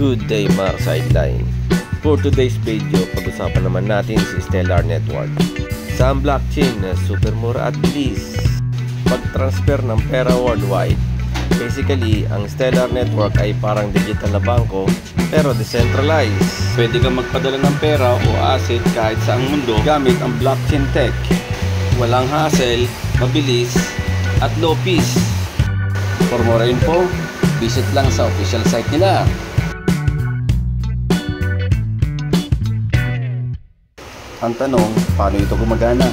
Good day mga sideline. For today's video, pag-usapan naman natin si Stellar Network. Sa blockchain na super mura at bilis pag-transfer ng pera worldwide. Basically, ang Stellar Network ay parang digital na bangko pero decentralized. Pwede kang magpadala ng pera o asset kahit saang mundo gamit ang blockchain tech. Walang hassle, mabilis, at low fees. For more info, visit lang sa official site nila. Ang tanong, paano ito gumagana?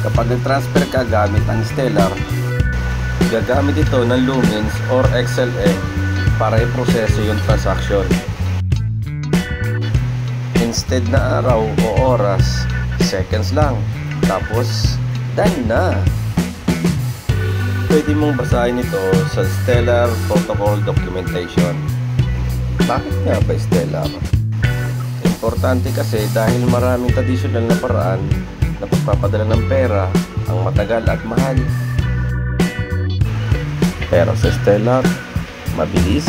Kapag nag-transfer ka gamit ang Stellar, gagamit ito ng Lumens or XLM para i-proseso yung transaction. Instead na araw o oras, seconds lang. Tapos, done na! Pwede mong basahin ito sa Stellar Protocol Documentation. Bakit nga ba Stellar? Importante kasi dahil maraming traditional na paraan na pagpapadala ng pera ang matagal at mahal. Pero sa Stellar, mabilis,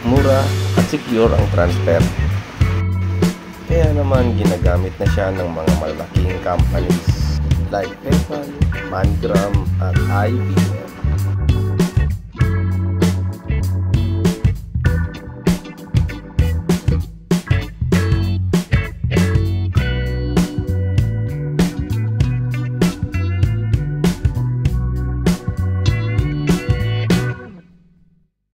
mura at secure ang transfer. Kaya naman ginagamit na siya ng mga malalaking companies like PayPal, MoneyGram at IBM.